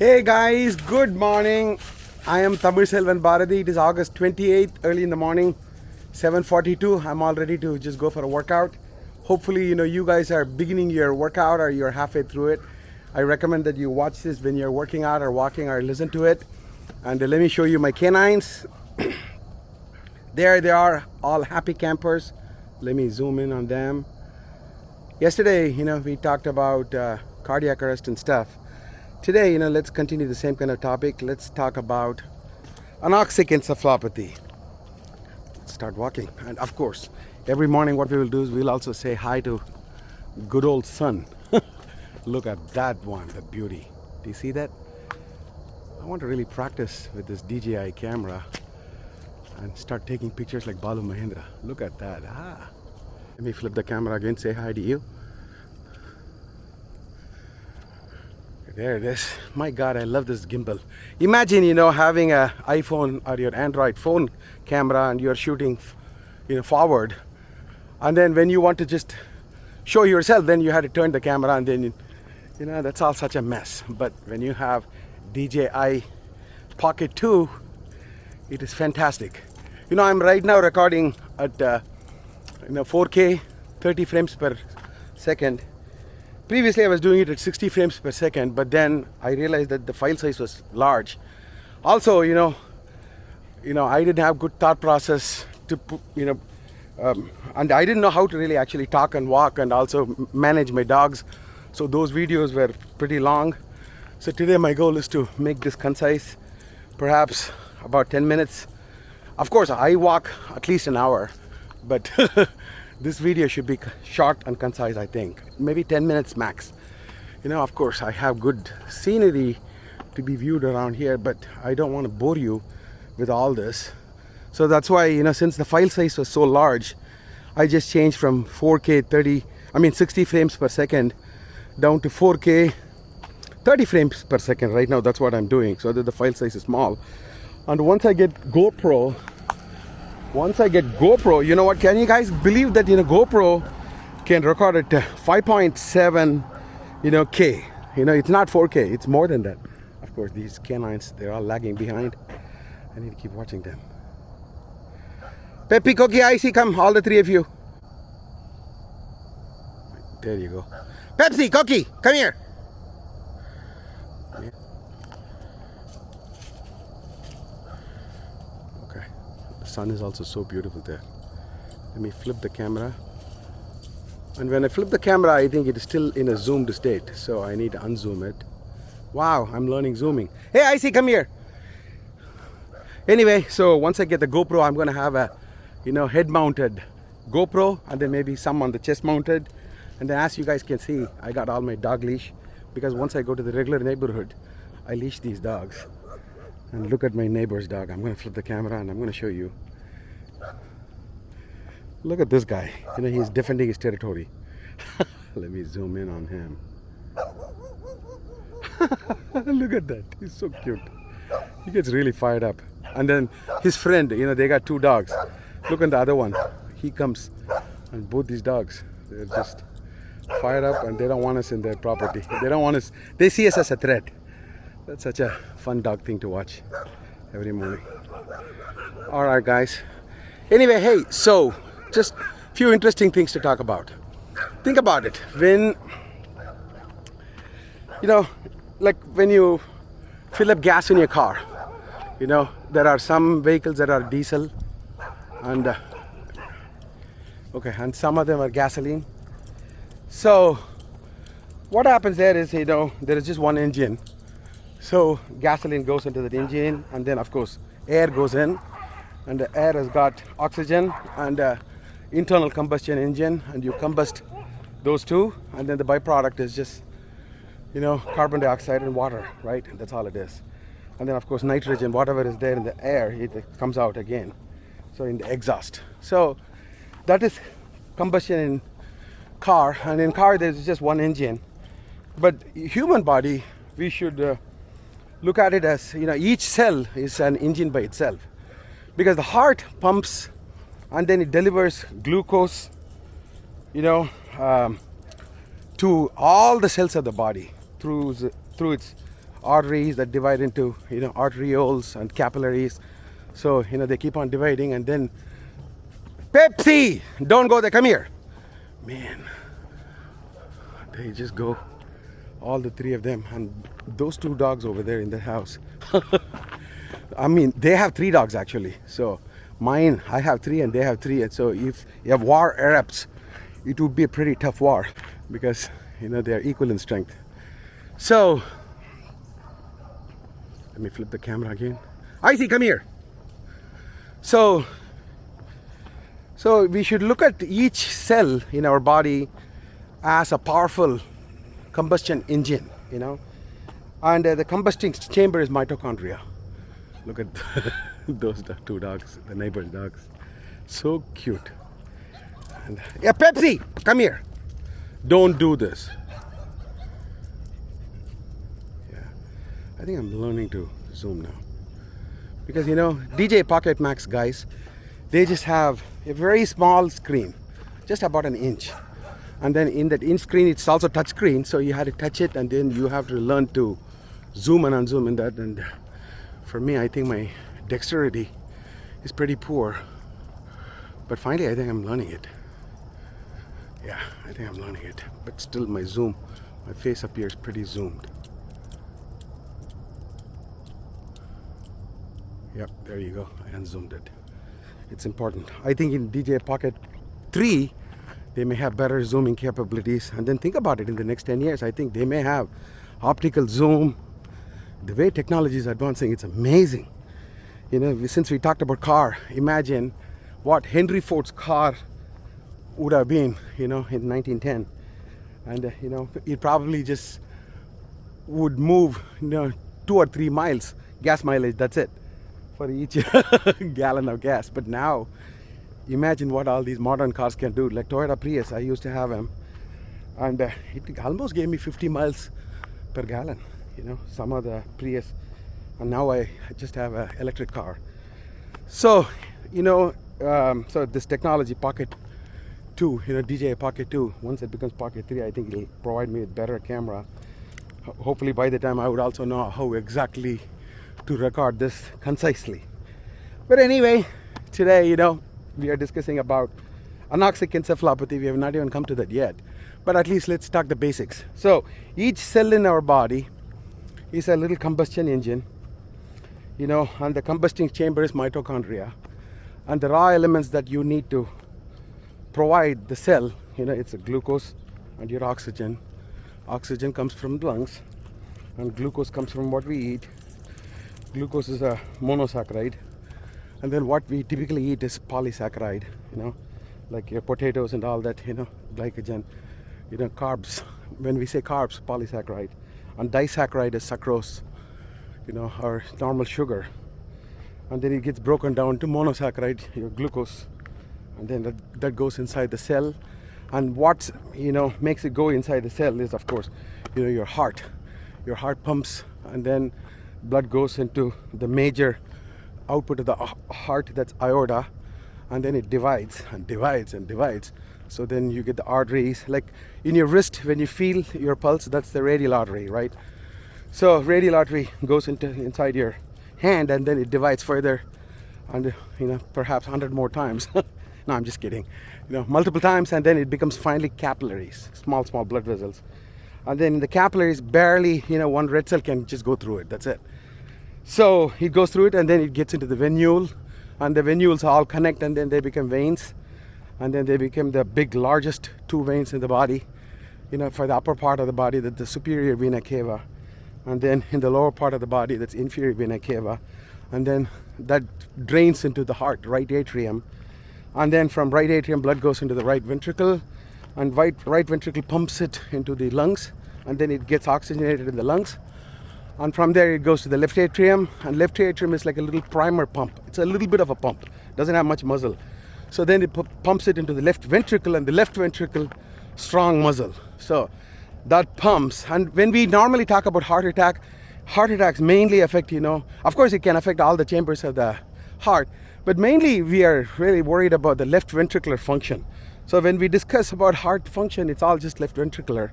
Hey guys, good morning. I am Tamil Selvan Bharati. It is August 28th, early in the morning, 7:42. I'm all ready to just go for a workout. Hopefully, you guys are beginning your workout or you're halfway through it. I recommend that you watch this when you're working out or walking or listen to it. And let me show you my canines. There they are, all happy campers. Let me zoom in on them. Yesterday, we talked about cardiac arrest and stuff. Today, let's continue the same kind of topic. Let's talk about anoxic encephalopathy. Let's start walking. And of course, every morning what we will do is we'll also say hi to good old sun. Look at that one, the beauty. Do you see that? I want to really practice with this DJI camera and start taking pictures like Balu Mahendra. Look at that. Let me flip the camera again, say hi to you. There it is. My God, I love this gimbal. Imagine, having an iPhone or your Android phone camera and you're shooting, forward. And then when you want to just show yourself, then you had to turn the camera and then, that's all such a mess. But when you have DJI Pocket 2, it is fantastic. I'm right now recording at 4K, 30 frames per second. Previously I was doing it at 60 frames per second, but then I realized that the file size was large. Also, I didn't have good thought process to, and I didn't know how to really actually talk and walk and also manage my dogs. So those videos were pretty long. So today my goal is to make this concise, perhaps about 10 minutes. Of course, I walk at least an hour, but this video should be short and concise, I think. Maybe 10 minutes max. Of course, I have good scenery to be viewed around here, but I don't want to bore you with all this. So that's why, since the file size was so large, I just changed from 4K 60 frames per second down to 4K 30 frames per second. Right now, that's what I'm doing, so that the file size is small. And once I get GoPro, you know what, can you guys believe that GoPro can record at 5.7 K. It's not 4K, it's more than that. Of course, these canines, they're all lagging behind. I need to keep watching them. Peppy, Cookie, Icy, come, all the three of you. There you go. Pepsi, Cookie, come here. Sun is also so beautiful there. Let me flip the camera, and when I flip the camera, I think it is still in a zoomed state, so I need to unzoom it. Wow, I'm learning zooming. Hey Icy, come here. Anyway, so once I get the GoPro, I'm gonna have a head mounted GoPro, and then maybe some on the chest mounted. And then, as you guys can see, I got all my dog leash, because once I go to the regular neighborhood, I leash these dogs. And look at my neighbor's dog. I'm going to flip the camera and I'm going to show you. Look at this guy. He's defending his territory. Let me zoom in on him. Look at that. He's so cute. He gets really fired up. And then his friend, they got two dogs. Look at the other one. He comes, and both these dogs, they're just fired up, and they don't want us in their property. They don't want us. They see us as a threat. That's such a fun dog thing to watch every morning. All right, guys. Anyway, hey, so just a few interesting things to talk about. Think about it. When, like when you fill up gas in your car, there are some vehicles that are diesel and, and some of them are gasoline. So what happens there is, there is just one engine. So gasoline goes into the engine, and then of course air goes in, and the air has got oxygen and internal combustion engine, and you combust those two, and then the byproduct is just carbon dioxide and water, right? That's all it is. And then of course nitrogen, whatever is there in the air, it comes out again, so in the exhaust. So that is combustion in car, and in car there's just one engine. But human body, we should look at it as, each cell is an engine by itself, because the heart pumps and then it delivers glucose, to all the cells of the body through its arteries that divide into, arterioles and capillaries. So, they keep on dividing, and then Pepsi, don't go there, come here. Man, they just go, all the three of them, and those two dogs over there in the house. I mean, they have three dogs actually. So mine, I have three and they have three. And so if you have war erupts, it would be a pretty tough war because, they are equal in strength. So, let me flip the camera again. Icy, come here. So we should look at each cell in our body as a powerful combustion engine, and the combusting chamber is mitochondria. Look at those two dogs, the neighbor's dogs. So cute. And, yeah, Pepsi, come here. Don't do this. Yeah, I think I'm learning to zoom now. Because, DJ Pocket Max guys, they just have a very small screen, just about an inch. And then in that inch screen, it's also touch screen, so you have to touch it, and then you have to learn to zoom and unzoom in that. And for me, I think my dexterity is pretty poor. But finally, I think I'm learning it. Yeah, I think I'm learning it. But still, my face appears pretty zoomed. Yep, there you go. I unzoomed it. It's important. I think in DJI Pocket 3, they may have better zooming capabilities. And then think about it, in the next 10 years, I think they may have optical zoom. The way technology is advancing, it's amazing. Since we talked about car, imagine what Henry Ford's car would have been, in 1910. And, it probably just would move, 2 or 3 miles, gas mileage, that's it, for each gallon of gas. But now, imagine what all these modern cars can do. Like Toyota Prius, I used to have them, and it almost gave me 50 miles per gallon, some of the Prius. And now I just have an electric car. So, so this technology, Pocket 2, DJI Pocket 2, once it becomes Pocket 3, I think it'll provide me with better camera. Hopefully by the time I would also know how exactly to record this concisely. But anyway, today, we are discussing about anoxic encephalopathy. We have not even come to that yet, but at least let's talk the basics. So each cell in our body is a little combustion engine, and the combusting chamber is mitochondria, and the raw elements that you need to provide the cell, it's a glucose and your oxygen. Oxygen comes from the lungs, and glucose comes from what we eat. Glucose is a monosaccharide, and then what we typically eat is polysaccharide, like your potatoes and all that, glycogen, carbs. When we say carbs, polysaccharide, and disaccharide is sucrose, or normal sugar, and then it gets broken down to monosaccharide, your glucose, and then that goes inside the cell. And what makes it go inside the cell is, of course, your heart. Your heart pumps, and then blood goes into the major output of the heart, that's aorta, and then it divides and divides and divides. So then you get the arteries, like in your wrist, when you feel your pulse, that's the radial artery, right? So radial artery goes inside your hand, and then it divides further, and perhaps 100 more times. No, I'm just kidding. Multiple times, and then it becomes finally capillaries, small blood vessels. And then in the capillaries, barely, one red cell can just go through it. That's it. So it goes through it, and then it gets into the venule, and the venules all connect, and then they become veins, and then they become the largest 2 veins in the body. For the upper part of the body, that's the superior vena cava, and then in the lower part of the body, that's inferior vena cava, and then that drains into the heart, right atrium. And then from right atrium, blood goes into the right ventricle, and right ventricle pumps it into the lungs, and then it gets oxygenated in the lungs. And from there it goes to the left atrium, and left atrium is like a little primer pump. It's a little bit of a pump, doesn't have much muscle. So then it pumps it into the left ventricle, and the left ventricle, strong muscle. So that pumps. And when we normally talk about heart attacks mainly affect, of course it can affect all the chambers of the heart, but mainly we are really worried about the left ventricular function. So when we discuss about heart function, it's all just left ventricular.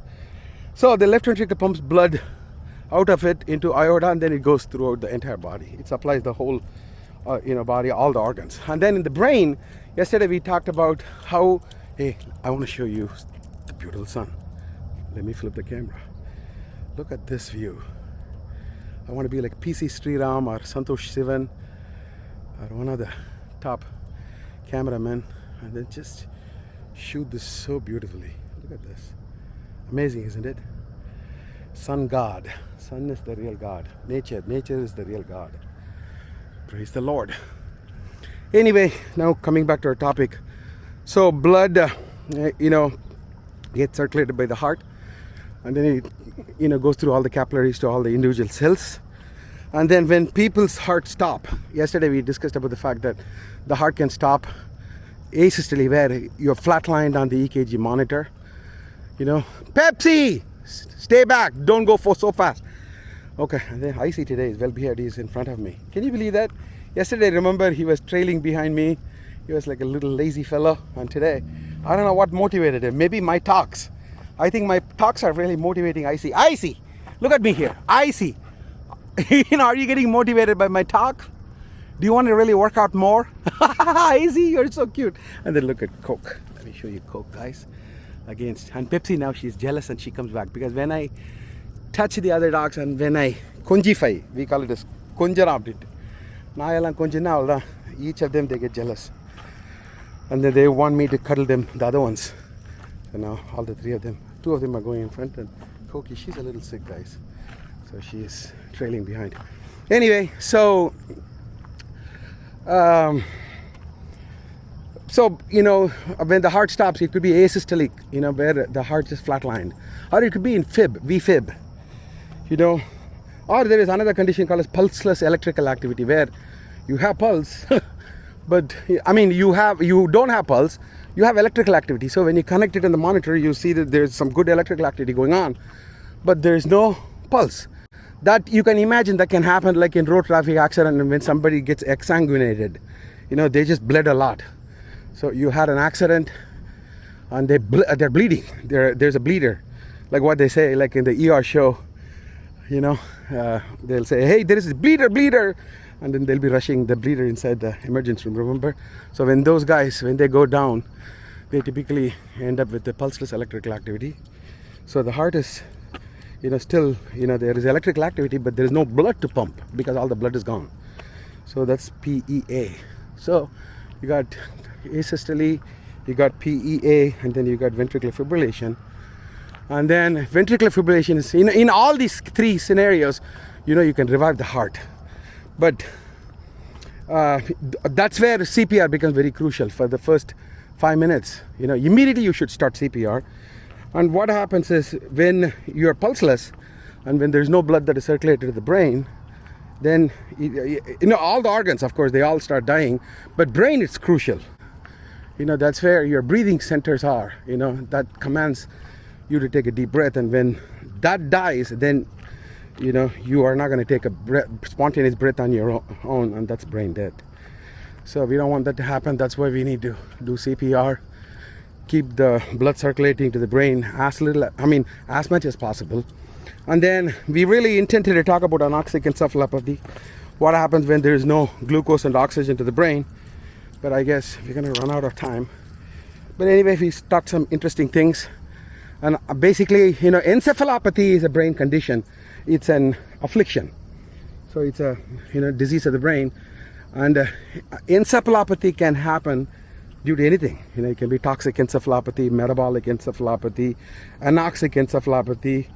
So the left ventricle pumps blood out of it into aorta, and then it goes throughout the entire body. It supplies the whole body, all the organs. And then in the brain, yesterday we talked about how, hey, I want to show you the beautiful sun. Let me flip the camera. Look at this view. I want to be like PC Sriram or Santosh Sivan or one of the top cameramen, and then just shoot this so beautifully. Look at this. Amazing, isn't it? Sun God. Sun is the real God. Nature is the real God. Praise the Lord. Anyway, now coming back to our topic. So blood, gets circulated by the heart, and then it, goes through all the capillaries to all the individual cells. And then when people's hearts stop, yesterday we discussed about the fact that the heart can stop asystole, where you're flatlined on the EKG monitor. Pepsi, stay back, don't go for so fast. Okay, and then I see today is well behaved. He's in front of me. Can you believe that? Yesterday, remember, he was trailing behind me. He was like a little lazy fellow. And today, I don't know what motivated him. Maybe my talks. I think my talks are really motivating Icy. Icy, look at me here. Icy. Are you getting motivated by my talk? Do you want to really work out more? Icy, you're so cute. And then look at Coke. Let me show you Coke, guys. And Pepsi, now she's jealous and she comes back. Because when I touch the other dogs and when I conjify, we call it as konjarabdit. Each of them, they get jealous. And then they want me to cuddle them, the other ones. So now all the three of them, two of them are going in front, and Koki, she's a little sick, guys. So she is trailing behind. Anyway, so when the heart stops, it could be asystolic, where the heart is flatlined. Or it could be in VFib, Or there is another condition called as pulseless electrical activity, where you have pulse, but you don't have pulse, you have electrical activity. So when you connect it in the monitor, you see that there's some good electrical activity going on, but there's no pulse. That you can imagine that can happen like in road traffic accident, and when somebody gets exsanguinated, they just bled a lot. So you had an accident and they're bleeding. There's a bleeder, like what they say, like in the ER show, they'll say, hey, there is a bleeder, and then they'll be rushing the bleeder inside the emergency room, remember? So when those guys, when they go down, they typically end up with the pulseless electrical activity. So the heart is, still, there is electrical activity, but there is no blood to pump because all the blood is gone. So that's PEA. So you got asystole, you got PEA, and then you got ventricular fibrillation. And then ventricular fibrillation is, in all these three scenarios, you can revive the heart. But that's where CPR becomes very crucial for the first 5 minutes. Immediately you should start CPR. And what happens is when you're pulseless and when there's no blood that is circulated to the brain, then, all the organs, of course, they all start dying. But brain is crucial. That's where your breathing centers are, that commands you to take a deep breath. And when that dies, then you are not going to take a spontaneous breath on your own, and that's brain dead. So we don't want that to happen. That's why we need to do CPR, keep the blood circulating to the brain as much as possible. And then we really intended to talk about anoxic encephalopathy, what happens when there is no glucose and oxygen to the brain. But I guess we're going to run out of time. But anyway, we talked some interesting things. And basically, encephalopathy is a brain condition. It's an affliction. So it's a disease of the brain. And encephalopathy can happen due to anything. It can be toxic encephalopathy, metabolic encephalopathy, anoxic encephalopathy.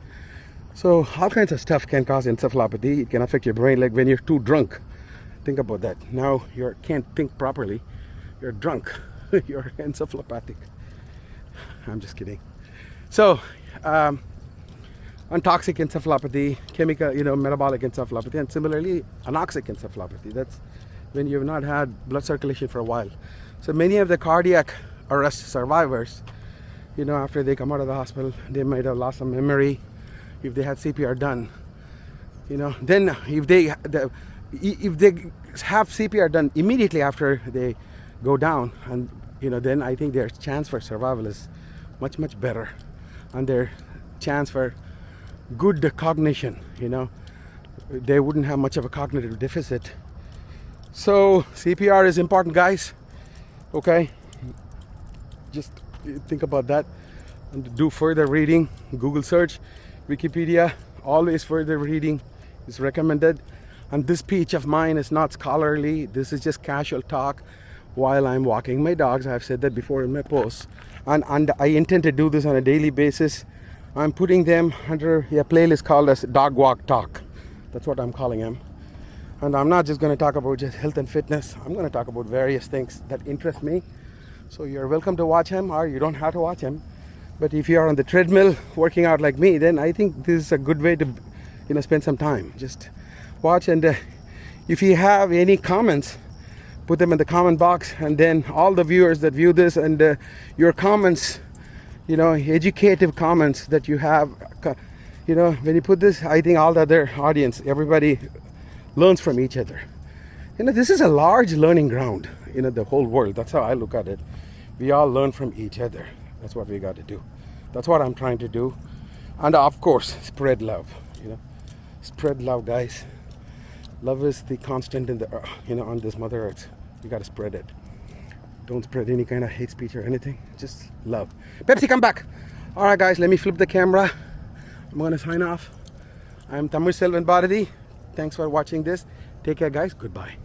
So all kinds of stuff can cause encephalopathy. It can affect your brain, like when you're too drunk. Think about that. Now you can't think properly. You're drunk. You're encephalopathic. I'm just kidding. So, toxic encephalopathy, chemical, metabolic encephalopathy, and similarly, anoxic encephalopathy. That's when you've not had blood circulation for a while. So many of the cardiac arrest survivors, after they come out of the hospital, they might have lost some memory. If they had CPR done, then if they have CPR done immediately after they go down, and then I think their chance for survival is much, much better, and their chance for good cognition, you know. They wouldn't have much of a cognitive deficit. So CPR is important, guys. Okay, just think about that and do further reading. Google search, Wikipedia, always further reading is recommended. And this speech of mine is not scholarly. This is just casual talk while I'm walking my dogs. I've said that before in my posts, and I intend to do this on a daily basis. I'm putting them under a playlist called as Dog Walk Talk. That's what I'm calling them. And I'm not just going to talk about just health and fitness. I'm going to talk about various things that interest me. So you're welcome to watch him, or you don't have to watch him. But if you're on the treadmill working out like me, then I think this is a good way to, you know, spend some time. Just watch, and if you have any comments, put them in the comment box. And then all the viewers that view this, and your comments, you know, educative comments that you have, you know, when you put this, I think all the other audience, everybody learns from each other. You know, this is a large learning ground, you know, the whole world. That's how I look at it. We all learn from each other. That's what we got to do. That's what I'm trying to do. And of course, spread love, you know. Spread love, guys. Love is the constant in the, you know, on this Mother Earth. You got to spread it. Don't spread any kind of hate speech or anything. Just love. Pepsi, come back. All right, guys, let me flip the camera. I'm going to sign off. I'm Tamil Selvan Bharati. Thanks for watching this. Take care, guys. Goodbye.